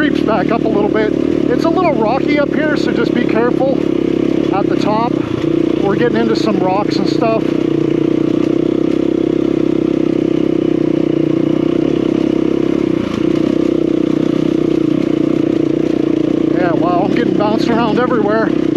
creeps back up a little bit. It's a little rocky up here, so just be careful at the top. We're getting into some rocks and stuff. Yeah, wow, I'm getting bounced around everywhere.